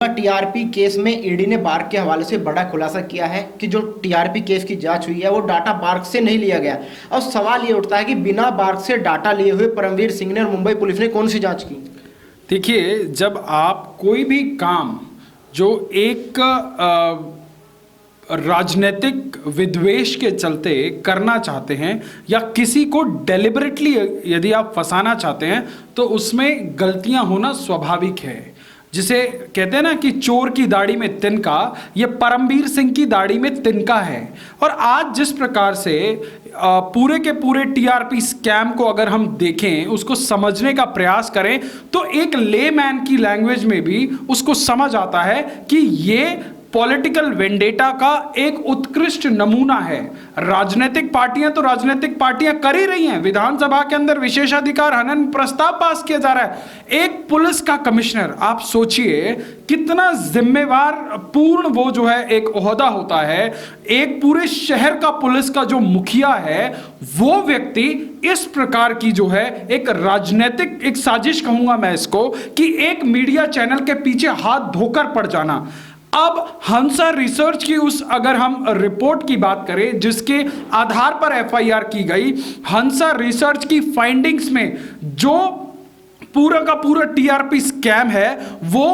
TRP case में ED ने bark के हवाले से बड़ा खुलासा किया है कि जो टीआरपी केस की जांच हुई है वो डाटा बार्क से नहीं लिया गया। और सवाल ये उठता है कि बिना बार्क से डाटा लिए हुए परमवीर सिंह ने और मुंबई पुलिस ने कौन सी जांच की। देखिए, जब आप कोई भी काम जो एक राजनीतिक विद्वेष के चलते करना चाहते हैं या किसी को डेलिबरेटली यदि आप फंसाना चाहते हैं तो उसमें गलतियां होना स्वाभाविक है। जिसे कहते हैं ना कि चोर की दाढ़ी में तिनका, ये परमवीर सिंह की दाढ़ी में तिनका है। और आज जिस प्रकार से पूरे के पूरे टीआरपी स्कैम को अगर हम देखें, उसको समझने का प्रयास करें तो एक लेमैन की लैंग्वेज में भी उसको समझ आता है कि ये पॉलिटिकल वेंडेटा का एक उत्कृष्ट नमूना है। राजनीतिक पार्टियां तो राजनीतिक पार्टियां कर ही रही हैं। विधानसभा के अंदर विशेषाधिकार हनन प्रस्ताव पास किया जा रहा है। एक पुलिस का कमिश्नर, आप सोचिए कितना जिम्मेवार पूर्ण वो जो है एक ओहदा होता है। एक पूरे शहर का पुलिस का जो मुखिया है वो व्यक्ति इस प्रकार की जो है एक राजनीतिक एक साजिश कहूंगा मैं इसको, कि एक मीडिया चैनल के पीछे हाथ धोकर पड़ जाना। अब हंसा रिसर्च की उस अगर हम रिपोर्ट की बात करें जिसके आधार पर एफआईआर की गई, हंसा रिसर्च की फाइंडिंग्स में जो पूरा का पूरा टीआरपी स्कैम है वो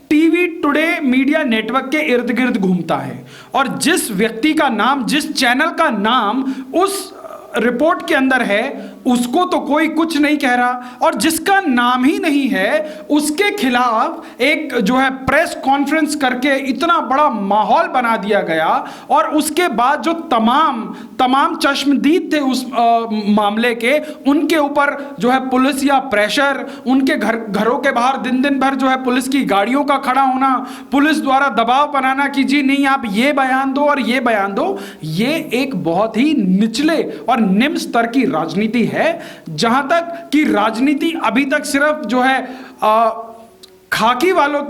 टीवी टुडे मीडिया नेटवर्क के इर्द गिर्द घूमता है। और जिस व्यक्ति का नाम, जिस चैनल का नाम उस रिपोर्ट के अंदर है उसको तो कोई कुछ नहीं कह रहा, और जिसका नाम ही नहीं है उसके खिलाफ एक जो है प्रेस कॉन्फ्रेंस करके इतना बड़ा माहौल बना दिया गया। और उसके बाद जो तमाम चश्मदीद थे उस मामले के, उनके ऊपर जो है पुलिस या प्रेशर, उनके घरों के बाहर दिन भर जो है पुलिस की गाड़ियों का खड़ा होना, पुलिस द्वारा दबाव बनाना कि जी नहीं आप ये बयान दो और ये बयान दो। ये एक बहुत ही निचले और निम्न स्तर की राजनीति है, जहां तक कि राजनीति अभी तक सिर्फ जो है खाकी वालों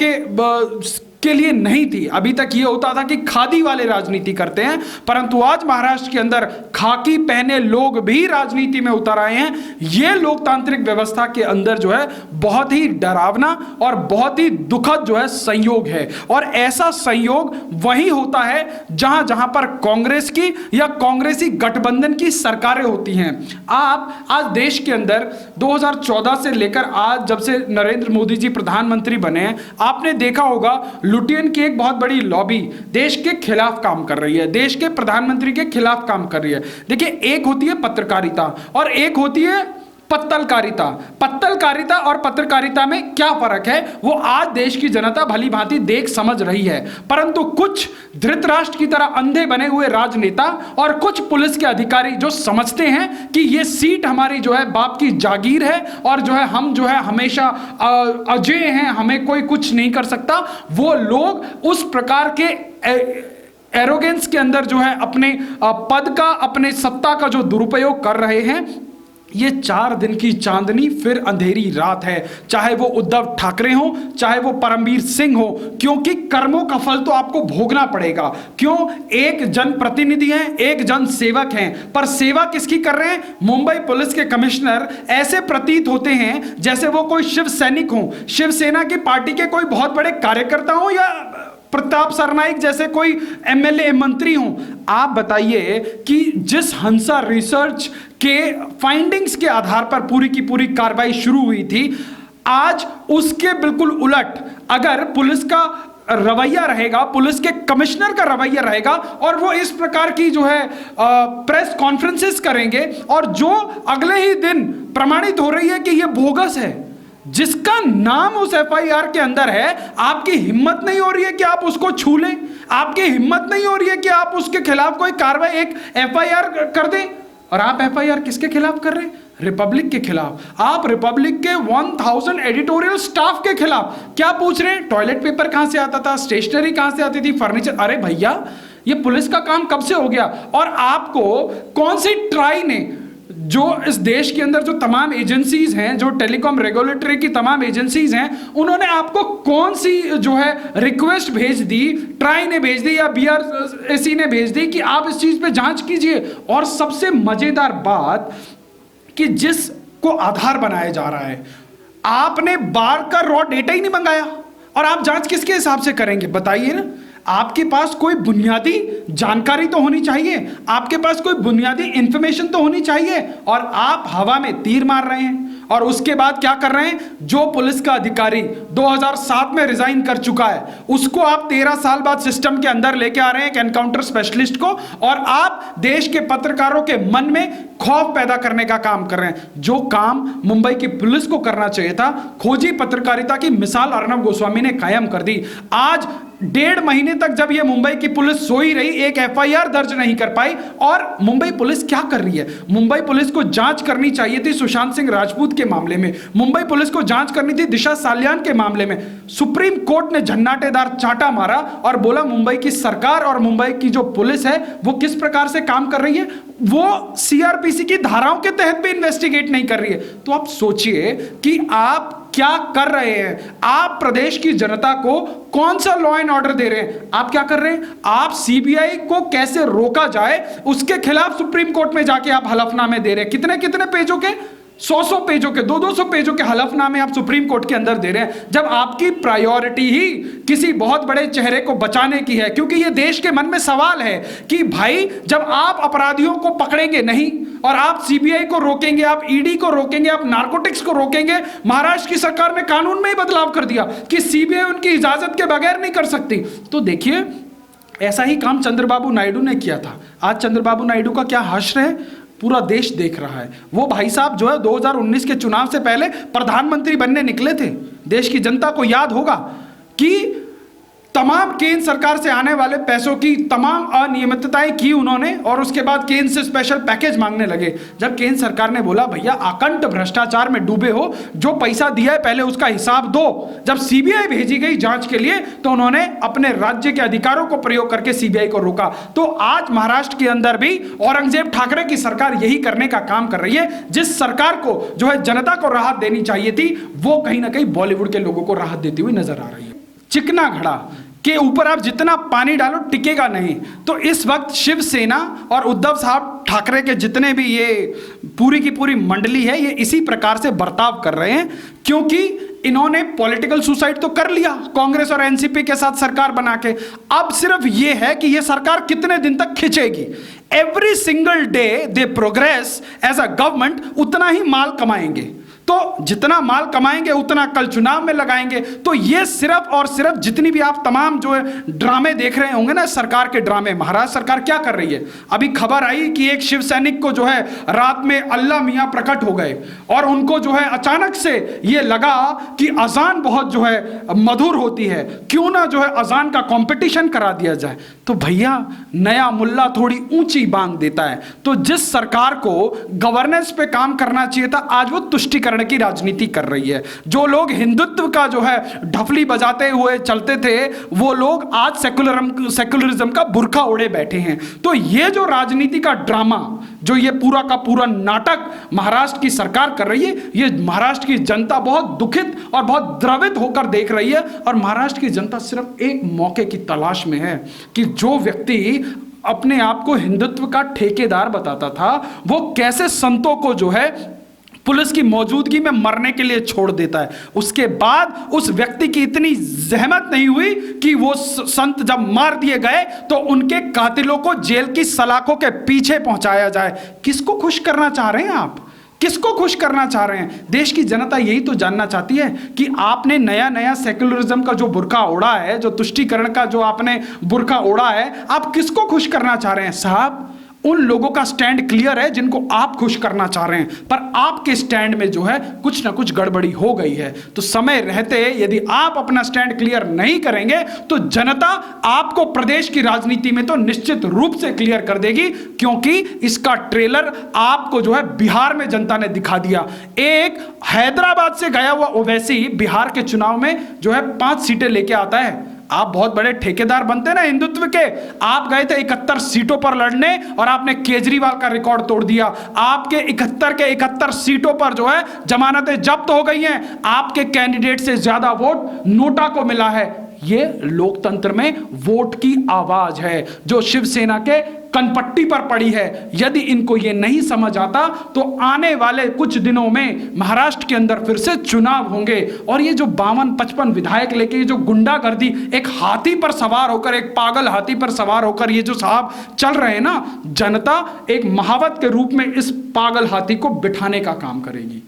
के लिए नहीं थी। अभी तक ये होता था कि खादी वाले राजनीति करते हैं, परंतु आज महाराष्ट्र के अंदर खाकी पहने लोग भी राजनीति में उतर आए हैं। ये लोकतांत्रिक व्यवस्था के अंदर जो है बहुत ही डरावना और बहुत ही दुखद जो है संयोग है। और ऐसा संयोग वही होता है जहां जहां पर कांग्रेस की या कांग्रेसी गठबंधन की सरकारें होती हैं। आप आज देश के अंदर 2014 से लेकर आज जब से नरेंद्र मोदी जी प्रधानमंत्री बने हैं, आपने देखा होगा लुटियन की एक बहुत बड़ी लॉबी देश के खिलाफ काम कर रही है, देश के प्रधानमंत्री के खिलाफ काम कर रही है। देखिए, एक होती है पत्रकारिता और एक होती है पत्तलकारिता। पत्तलकारिता और पत्रकारिता में क्या फर्क है वो आज देश की जनता भली भांति देख समझ रही है। परंतु कुछ धृतराष्ट्र की तरह अंधे बने हुए राजनेता और कुछ पुलिस के अधिकारी जो समझते हैं कि ये सीट हमारी जो है बाप की जागीर है और जो है हम जो है हमेशा अजय हैं, हमें कोई कुछ नहीं कर सकता, वो लोग उस प्रकार के एरोगेंस के अंदर जो है अपने पद का, अपने सत्ता का जो दुरुपयोग कर रहे हैं। ये 4 दिन की चांदनी फिर अंधेरी रात है, चाहे वो उद्धव ठाकरे हो, चाहे वो परमवीर सिंह हो, क्योंकि कर्मों का फल तो आपको भोगना पड़ेगा। क्यों? एक जनप्रतिनिधि हैं, एक जन सेवक हैं, पर सेवा किसकी कर रहे हैं? मुंबई पुलिस के कमिश्नर ऐसे प्रतीत होते हैं जैसे वो कोई शिव सैनिक हो, शिवसेना की पार्टी के कोई बहुत बड़े कार्यकर्ता हो या प्रताप सरनाइक जैसे कोई एमएलए मंत्री हो। आप बताइए कि जिस हंसा रिसर्च के फाइंडिंग्स के आधार पर पूरी की पूरी कार्रवाई शुरू हुई थी, आज उसके बिल्कुल उलट अगर पुलिस का रवैया रहेगा, पुलिस के कमिश्नर का रवैया रहेगा और वो इस प्रकार की जो है प्रेस कॉन्फ्रेंसेस करेंगे और जो अगले ही दिन प्रमाणित हो रही है कि ये बोगस है, जिसका नाम उस एफआईआर के अंदर है, आपकी हिम्मत नहीं हो रही है कि आप उसको छू लें, आपकी हिम्मत नहीं हो रही है कि आप उसके खिलाफ कोई कार्रवाई, एक एफआईआर कर दें। और आप एफआईआर किसके खिलाफ कर रहे हैं? रिपब्लिक के खिलाफ। आप रिपब्लिक के 1000 एडिटोरियल स्टाफ के खिलाफ क्या पूछ रहे हैं? टॉयलेट पेपर कहां से आता था, स्टेशनरी कहां से आती थी, फर्नीचर। अरे भैया, ये पुलिस का काम कब से हो गया? और आपको कौन सी ट्राई ने, जो इस देश के अंदर जो तमाम एजेंसीज हैं, जो टेलीकॉम रेगुलेटरी की तमाम एजेंसीज हैं, उन्होंने आपको कौन सी जो है रिक्वेस्ट भेज दी? ट्राई ने भेज दी या बीआरएसी ने भेज दी कि आप इस चीज पे जांच कीजिए। और सबसे मजेदार बात कि जिसको आधार बनाया जा रहा है, आपने बार का रॉ डेटा ही नहीं मंगाया। और आप जांच किसके हिसाब से करेंगे बताइए ना। आपके पास कोई बुनियादी जानकारी तो होनी चाहिए, आपके पास कोई बुनियादी इंफॉर्मेशन तो होनी चाहिए, और आप हवा में तीर मार रहे हैं। और उसके बाद क्या कर रहे हैं, जो पुलिस का अधिकारी 2007 में रिजाइन कर चुका है उसको आप 13 साल बाद सिस्टम के अंदर लेके आ रहे हैं, एक एनकाउंटर स्पेशलिस्ट को, और आप देश के पत्रकारों के मन में खौफ पैदा करने का काम कर रहे हैं। जो काम मुंबई की पुलिस को करना चाहिए था, खोजी पत्रकारिता की मिसाल अर्नब गोस्वामी ने कायम कर दी। आज 1.5 महीने तक जब यह मुंबई की पुलिस सोई रही, एक एफआईआर दर्ज नहीं कर पाई। और मुंबई पुलिस क्या कर रही है, मुंबई पुलिस को जांच करनी चाहिए थी सुशांत सिंह राजपूत के मामले में, मुंबई पुलिस को जांच करनी थी दिशा सालियान के मामले में। सुप्रीम कोर्ट ने झन्नाटेदार चांटा मारा और बोला मुंबई की सरकार और मुंबई की जो पुलिस है वो किस प्रकार से काम कर रही है, वो सीआरपीसी की धाराओं के तहत भी इन्वेस्टिगेट नहीं कर रही है। तो आप सोचिए कि आप क्या कर रहे हैं, आप प्रदेश की जनता को कौन सा लॉ एंड ऑर्डर दे रहे हैं, आप क्या कर रहे हैं, आप सीबीआई को कैसे रोका जाए उसके खिलाफ सुप्रीम कोर्ट में जाके आप हलफनामे दे रहे हैं। कितने कितने पेजों के, 100 पेजों के, 200 पेजों के हलफनामे आप सुप्रीम कोर्ट के अंदर दे रहे हैं, जब आपकी प्रायोरिटी ही किसी बहुत बड़े चेहरे को बचाने की है। क्योंकि यह देश के मन में सवाल है कि भाई जब आप अपराधियों को पकड़ेंगे नहीं और आप सीबीआई को रोकेंगे, आप ईडी को रोकेंगे, आप नारकोटिक्स को रोकेंगे, महाराष्ट्र की सरकार ने कानून में ही बदलाव कर दिया कि सीबीआई उनकी इजाजत के बगैर नहीं कर सकती। तो देखिए ऐसा ही काम चंद्रबाबू नायडू ने किया था। आज चंद्रबाबू नायडू का क्या हश्र है, पूरा देश देख रहा है। वो भाई साहब जो है 2019 के चुनाव से पहले प्रधानमंत्री बनने निकले थे। देश की जनता को याद होगा कि तमाम केंद्र सरकार से आने वाले पैसों की तमाम अनियमितताएं की उन्होंने, और उसके बाद केंद्र से स्पेशल पैकेज मांगने लगे। जब केंद्र सरकार ने बोला भैया अकंट भ्रष्टाचार में डूबे हो, जो पैसा दिया है पहले उसका हिसाब दो, जब सीबीआई भेजी गई जांच के लिए तो उन्होंने अपने राज्य के अधिकारों को प्रयोग करके सीबीआई को रोका। तो आज महाराष्ट्र के अंदर भी औरंगजेब ठाकरे की सरकार यही करने का काम कर रही है। जिस सरकार को जो है जनता को राहत देनी चाहिए थी, वो कहीं ना कहीं बॉलीवुड के लोगों को राहत देती हुई नजर आ रही है। चिकना घड़ा के ऊपर आप जितना पानी डालो टिकेगा नहीं। तो इस वक्त शिवसेना और उद्धव साहब ठाकरे के जितने भी ये पूरी की पूरी मंडली है, ये इसी प्रकार से बर्ताव कर रहे हैं, क्योंकि इन्होंने पॉलिटिकल सुसाइड तो कर लिया कांग्रेस और एनसीपी के साथ सरकार बना के। अब सिर्फ ये है कि ये सरकार कितने दिन तक खिंचेगी। Every single day they progress as a government, उतना ही माल कमाएंगे। तो जितना माल कमाएंगे उतना कल चुनाव में लगाएंगे। तो ये सिर्फ और सिर्फ जितनी भी आप तमाम जो है ड्रामे देख रहे होंगे ना, सरकार के ड्रामे, महाराष्ट्र सरकार क्या कर रही है। अभी खबर आई कि एक शिव सैनिक को जो है रात में अल्लाह मियां प्रकट हो गए और उनको जो है अचानक से ये लगा कि अजान बहुत जो है मधुर होती है, क्यों ना जो है अजान का कंपटीशन करा दिया जाए। तो भैया नया मुल्ला थोड़ी ऊंची बांग देता है। तो जिस सरकार को गवर्नेंस पे काम करना चाहिए था, आज वो तुष्टिकरण की राजनीति कर रही है। जो लोग हिंदुत्व का जो है ढफली बजाते हुए चलते थे, वो लोग आज सेकुलरिज्म का बुर्का ओढ़े बैठे हैं। तो ये जो राजनीति का ड्रामा, जो ये पूरा का पूरा नाटक महाराष्ट्र की सरकार कर रही है, ये महाराष्ट्र की जनता बहुत दुखित और बहुत द्रवित होकर देख रही है। और महाराष्ट्र की जनता सिर्फ एक मौके की तलाश में है कि जो व्यक्ति अपने आप को हिंदुत्व का ठेकेदार बताता था, वो कैसे संतों को जो है पुलिस की मौजूदगी में मरने के लिए छोड़ देता है। उसके बाद उस व्यक्ति की इतनी जहमत नहीं हुई कि वो संत जब मार दिए गए तो उनके कातिलों को जेल की सलाखों के पीछे पहुंचाया जाए। किसको खुश करना चाह रहे हैं आप, किसको खुश करना चाह रहे हैं? देश की जनता यही तो जानना चाहती है कि आपने नया नया सेक्युलरिज्म का जो बुर्का ओढ़ा है, जो तुष्टीकरण का जो आपने बुर्का ओढ़ा है, आप किसको खुश करना चाह रहे हैं? साहब, उन लोगों का स्टैंड क्लियर है जिनको आप खुश करना चाह रहे हैं, पर आपके स्टैंड में जो है कुछ ना कुछ गड़बड़ी हो गई है। तो समय रहते यदि आप अपना स्टैंड क्लियर नहीं करेंगे तो जनता आपको प्रदेश की राजनीति में तो निश्चित रूप से क्लियर कर देगी, क्योंकि इसका ट्रेलर आपको जो है बिहार में जनता ने दिखा दिया। एक हैदराबाद से गया हुआ ओवैसी बिहार के चुनाव में जो है 5 सीटें लेके आता है। आप बहुत बड़े ठेकेदार बनते ना हिंदुत्व के, आप गए थे 71 सीटों पर लड़ने और आपने केजरीवाल का रिकॉर्ड तोड़ दिया। आपके 71 के 71 सीटों पर जो है जमानतें जब्त हो गई हैं। आपके कैंडिडेट से ज्यादा वोट नोटा को मिला है। ये लोकतंत्र में वोट की आवाज है जो शिवसेना के कनपट्टी पर पड़ी है। यदि इनको ये नहीं समझ आता तो आने वाले कुछ दिनों में महाराष्ट्र के अंदर फिर से चुनाव होंगे और ये जो 52-55 विधायक लेके जो गुंडागर्दी, एक हाथी पर सवार होकर, एक पागल हाथी पर सवार होकर ये जो साहब चल रहे हैं ना, जनता एक महावत के रूप में इस पागल हाथी को बिठाने का काम करेगी।